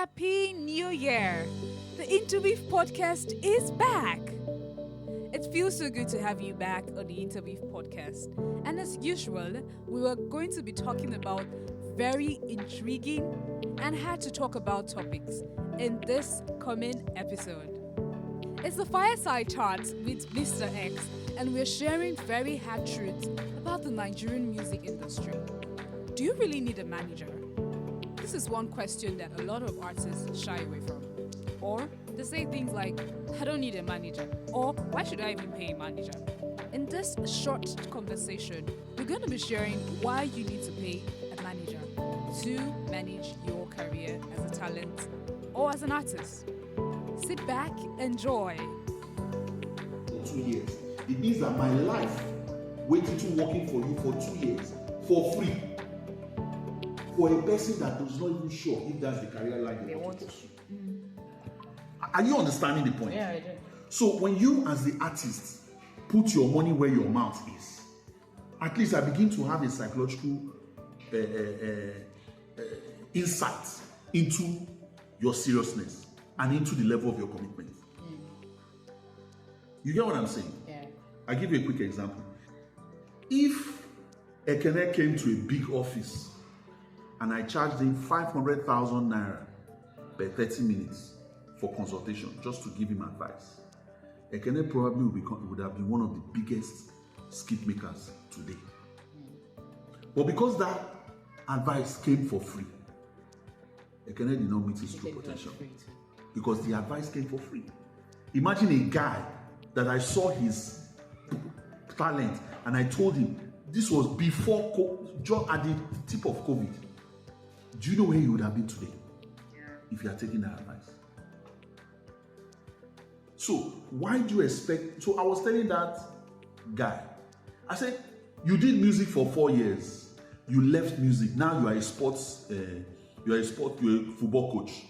Happy New Year! The Interweave Podcast is back! It feels so good to have you back on the Interweave Podcast. And as usual, we were going to be talking about very intriguing and hard to talk about topics in this coming episode. It's the Fireside Chat with Mr. X, and we're sharing very hard truths about the Nigerian music industry. Do you really need a manager? This is one question that a lot of artists shy away from. Or they say things like, I don't need a manager, or why should I even pay a manager? In this short conversation, we're going to be sharing why you need to pay a manager to manage your career as a talent or as an artist. Sit back, enjoy. 2 years. It means that my life waiting to working for you for 2 years for free. For a person that is not even sure if that's the career line they want to pursue. Are you understanding the point? Yeah, I do. So when you as the artist put your money where your mouth is, at least I begin to have a psychological insight into your seriousness and into the level of your commitment. You get what I'm saying? Yeah. I'll give you a quick example. If Ekene came to a big office and I charged him 500,000 naira per 30 minutes for consultation, just to give him advice, Ekene probably would have been one of the biggest skip makers today. But because that advice came for free, Ekene did not meet his true potential. Because the advice came for free. Imagine a guy that I saw his talent and I told him, this was before, just at the tip of COVID. Do you know where he would have been today if you had taken that advice? So why do you expect? So I was telling that guy, I said, you did music for 4 years. You left music. Now you are a you're a football coach.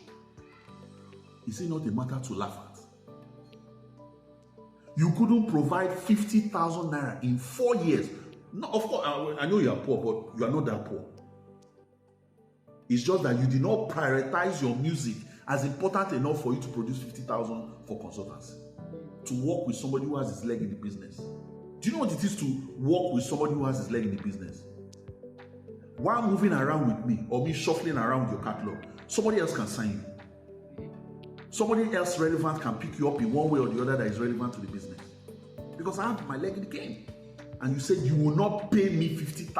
Is it not a matter to laugh at? You couldn't provide 50,000 naira in 4 years. No, of course, I know you are poor, but you are not that poor. It's just that you did not prioritize your music as important enough for you to produce 50,000 for consultancy. To work with somebody who has his leg in the business. Do you know what it is to work with somebody who has his leg in the business? While moving around with me or me shuffling around with your catalog, somebody else can sign you. Somebody else relevant can pick you up in one way or the other that is relevant to the business. Because I have my leg in the game. And you said you will not pay me 50,000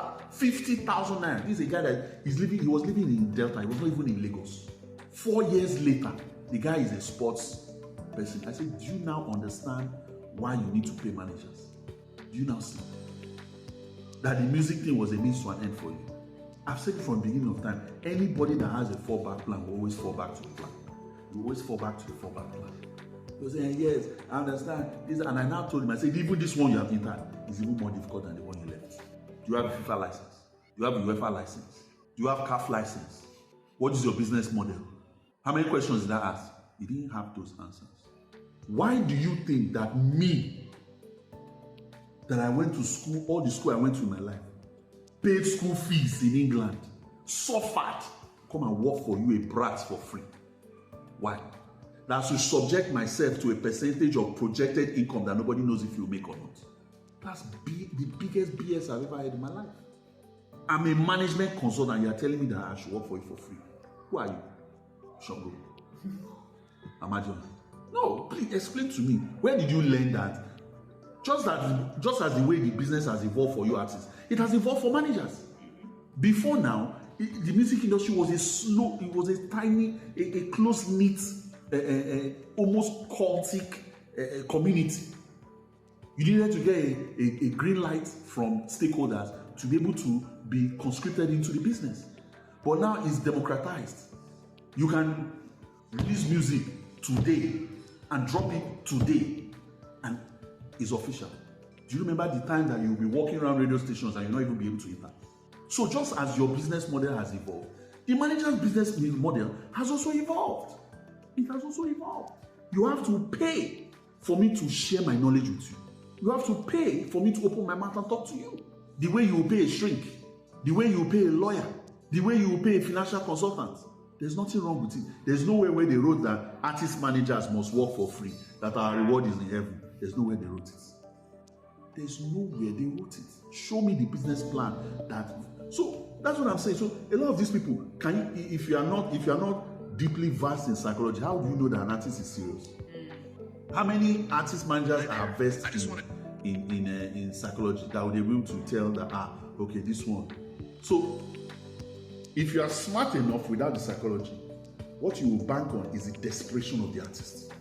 naira. This is a guy that he was living in Delta. He was not even in Lagos. 4 years later, the guy is a sports person. I said, do you now understand why you need to pay managers? Do you now see that the music thing was a means to an end for you? I've said it from the beginning of time. Anybody that has a fallback plan will always fall back to the plan. You always fall back to the fallback plan. He was saying, yes, I understand this. And I now told him, I said, even this one you have entered is even more difficult than the one you left. Do you have a FIFA license? Do you have a UEFA license? Do you have CAF license? What is your business model? How many questions did I ask? He didn't have those answers. Why do you think that me, that I went to school, all the school I went to in my life, paid school fees in England, suffered, come and work for you, a brat, for free? Why? That I should subject myself to a percentage of projected income that nobody knows if you make or not. That's the biggest BS I've ever had in my life. I'm a management consultant. You are telling me that I should work for you for free. Who are you? Shongo. Imagine. No, please explain to me. Where did you learn that? Just as the way the business has evolved for you artists, it has evolved for managers. Before now, the music industry was a tiny, a close-knit, almost cultic community. You needed to get a green light from stakeholders to be able to be conscripted into the business. But now it's democratized. You can release music today and drop it today, and it's official. Do you remember the time that you'll be walking around radio stations and you'll not even be able to enter? So just as your business model has evolved, the manager's business model has also evolved. It has also evolved. You have to pay for me to share my knowledge with you. You have to pay for me to open my mouth and talk to you. The way you will pay a shrink, the way you will pay a lawyer, the way you will pay a financial consultant, There's nothing wrong with it. There's nowhere where they wrote that artist managers must work for free, that our reward is in heaven. There's nowhere they wrote it. There's nowhere they wrote it. Show me the business plan that. So that's what I'm saying. So a lot of these people, if you are not deeply versed in psychology, how do you know that an artist is serious? How many artist managers are versed in psychology that would be able to tell that okay, this one. So if you are smart enough without the psychology, what you will bank on is the desperation of the artist.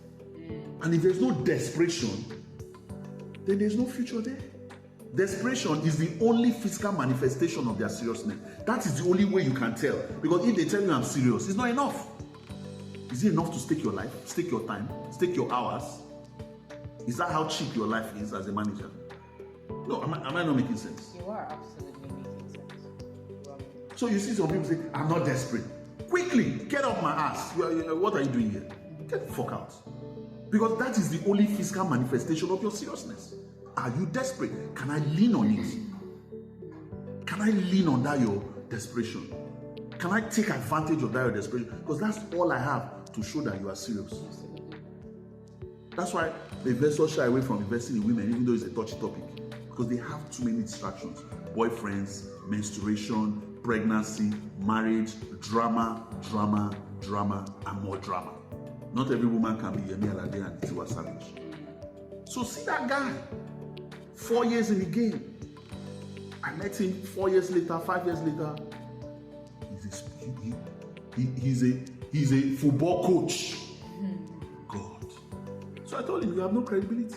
And if there's no desperation, then there's no future there. Desperation is the only physical manifestation of their seriousness. That is the only way you can tell. Because if they tell you I'm serious, it's not enough. Is it enough to stake your life, stake your time, stake your hours? Is that how cheap your life is as a manager? No, am I not making sense? You are absolutely making sense. So you see some people say, I'm not desperate. Quickly, get off my ass. What are you doing here? Get the fuck out. Because that is the only physical manifestation of your seriousness. Are you desperate? Can I lean on it? Can I lean on that your desperation? Can I take advantage of that your desperation? Because that's all I have to show that you are serious. That's why the investors shy away from investing in women, even though it's a touchy topic. Because they have too many distractions. Boyfriends, menstruation, pregnancy, marriage, drama, and more drama. Not every woman can be Yemi Alade and Tiwa Savage. So see that guy, 4 years in the game. I met him 4 years later, 5 years later. He's a football coach. God. So I told him, you have no credibility.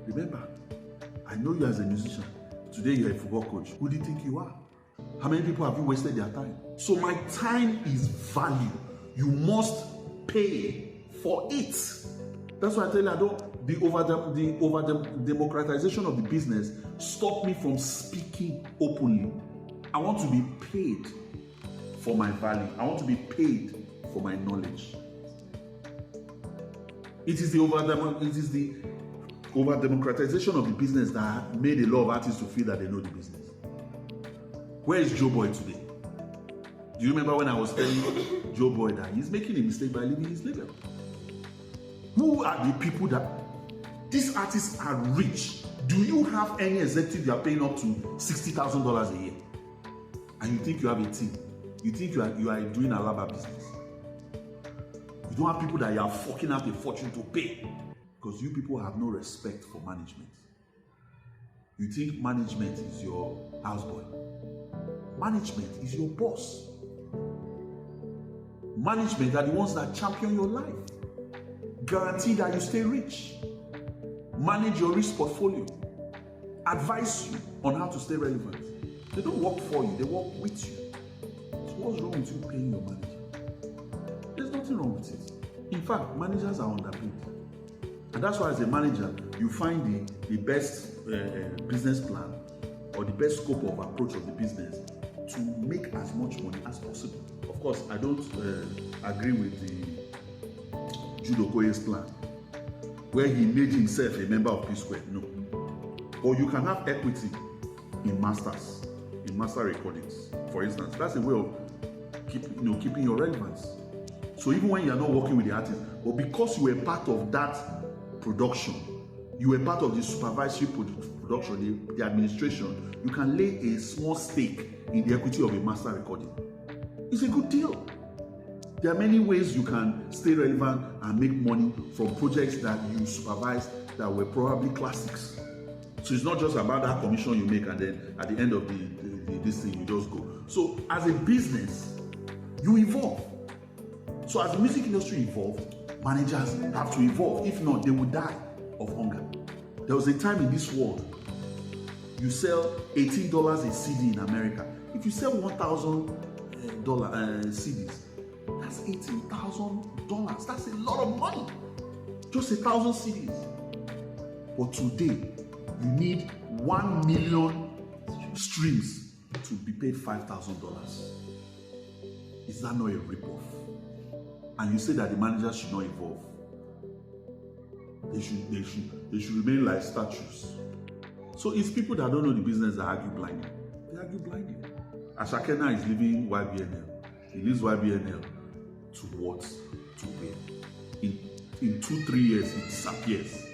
Remember, I know you as a musician. Today you're a football coach. Who do you think you are? How many people have you wasted their time? So my time is value. You must pay for it. That's why I tell you, the over democratization of the business stop me from speaking openly. I want to be paid for my value. I want to be paid for my knowledge. It is the over democratization of the business that made a lot of artists to feel that they know the business. Where is Joe Boy today? Do you remember when I was telling Joe Boy that he's making a mistake by leaving his label? Who are the people that these artists are rich? Do you have any executive you are paying up to $60,000 a year? And you think you have a team? You think you are doing a Alaba business? You don't have people that you are forking out a fortune to pay because you people have no respect for management. You think management is your houseboy. Management is your boss. Management are the ones that champion your life. Guarantee that you stay rich. Manage your risk portfolio. Advise you on how to stay relevant. They don't work for you, they work with you. So what's wrong with you paying your manager? There's nothing wrong with it. In fact, managers are underpaid. And that's why as a manager, you find the best business plan or the best scope of approach of the business to make as much money as possible. Of course, I don't agree with the Jude Okoye's plan, where he made himself a member of P Square. No. Or you can have equity in master recordings, for instance. That's a way of keeping your relevance. So even when you're not working with the artist, but because you were part of that production, you were part of the supervisory production, the administration, you can lay a small stake in the equity of a master recording. It's a good deal. There are many ways you can stay relevant and make money from projects that you supervise that were probably classics. So it's not just about that commission you make and then at the end of this thing you just go. So as a business, you evolve. So as the music industry evolved, managers have to evolve. If not, they will die of hunger. There was a time in this world, you sell $18 a CD in America. If you sell $1,000 CDs, that's $18,000. That's a lot of money. Just 1,000 CDs. But today, you need 1 million streams to be paid $5,000. Is that not a ripoff? And you say that the managers should not evolve. They should remain like statues. So it's people that don't know the business that argue blindly. They argue blindly. Ashakena is leaving YBNL. He leaves YBNL to what? To where? In 2-3 years, he disappears.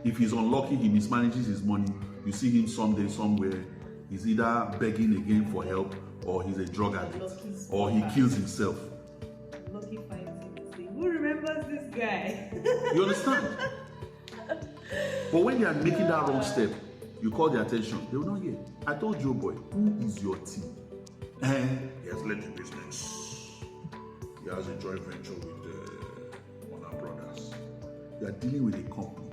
If he's unlucky, he mismanages his money. You see him someday, somewhere. He's either begging again for help, or he's a drug addict, or he kills himself. Lucky finds him and say, who remembers this guy? You understand? But when they are making that wrong step, you call their attention. They will not hear. I told you, boy, who is your team? He has led the business. He has a joint venture with Warner Brothers. You are dealing with a company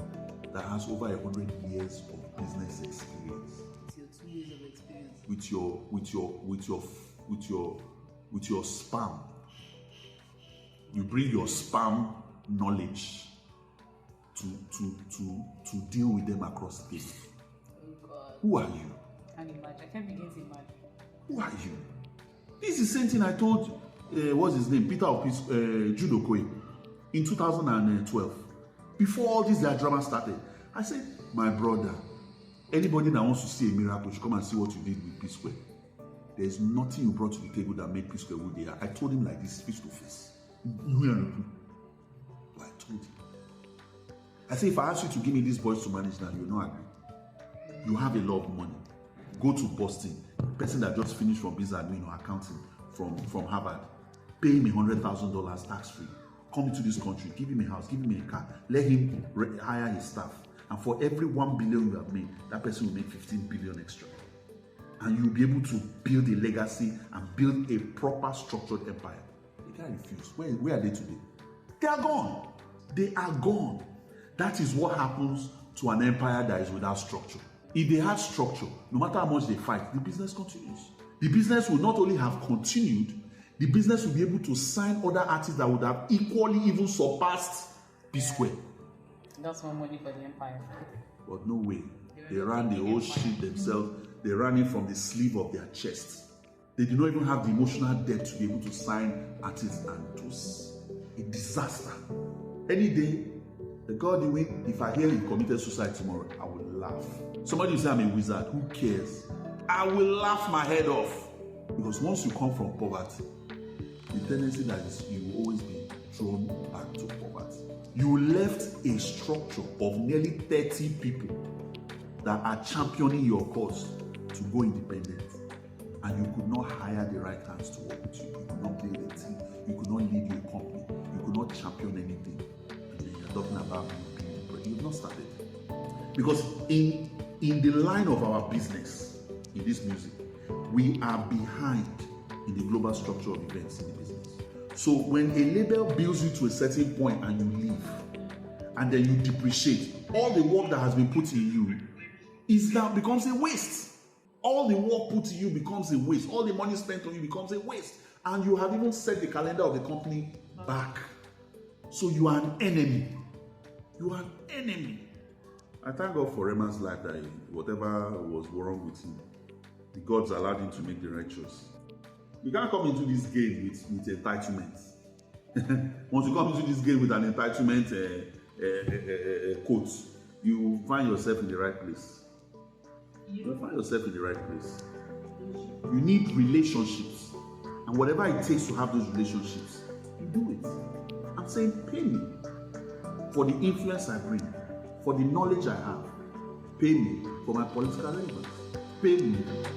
that has over 100 years of business experience. It's your 2 years of experience. With your spam. You bring your spam knowledge to deal with them across the table. Oh God. Who are you? I can't begin to imagine. Who are you? This is the same thing I told what's his name? Peter Jude Okoye in 2012. Before all this their drama started, I said, my brother, anybody that wants to see a miracle should come and see what you did with P Square. There's nothing you brought to the table that made P Square who they are. I told him like this, face to face. I told him. I say, if I ask you to give me these boys to manage now, you'll not agree. You have a lot of money. Go to Boston. Person that just finished from business admin or accounting from Harvard. Pay him $100,000 tax-free. Come into this country, give him a house, give him a car, let him hire his staff. And for every 1 billion you have made, that person will make 15 billion extra. And you'll be able to build a legacy and build a proper structured empire. They can't refuse. Where are they today? They are gone. They are gone. That is what happens to an empire that is without structure. If they had structure, no matter how much they fight, the business continues. The business will not only have continued, the business will be able to sign other artists that would have equally even surpassed P Square. That's more money for the empire. But no way. They ran the whole shit themselves. They ran it from the sleeve of their chests. They did not even have the emotional depth to be able to sign artists, and it was a disaster. Any day, the God you win, if I hear he committed suicide tomorrow, I will laugh. Somebody will say I'm a wizard. Who cares? I will laugh my head off. Because once you come from poverty, the tendency that is you will always be drawn back to poverty. You left a structure of nearly 30 people that are championing your cause to go independent. And you could not hire the right hands to work with you. You could not build a team. You could not lead your company. You could not champion anything. And then you're talking about you've not started. Because in the line of our business, in this music, we are behind in the global structure of events in the business. So when a label builds you to a certain point and you leave, and then you depreciate, all the work that has been put in you becomes a waste. All the work put in you becomes a waste. All the money spent on you becomes a waste. And you have even set the calendar of the company back. So you are an enemy. You are an enemy. I thank God for Rema's life that whatever was wrong with him, the gods allowed him to make the right choice. You can't come into this game with entitlement. Once you come into this game with an entitlement quote, you find yourself in the right place. You find yourself in the right place. You need relationships. And whatever it takes to have those relationships, you do it. I'm saying pay me for the influence I bring, for the knowledge I have. Pay me for my political relevance. Pay me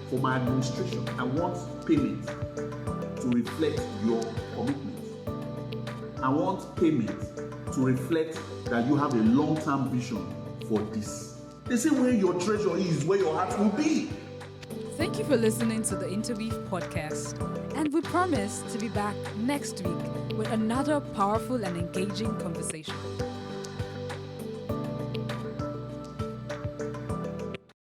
for my administration. I want payment to reflect your commitment. I want payment to reflect that you have a long-term vision for this. They say where your treasure is, where your heart will be. Thank you for listening to the Interweave Podcast. And we promise to be back next week with another powerful and engaging conversation.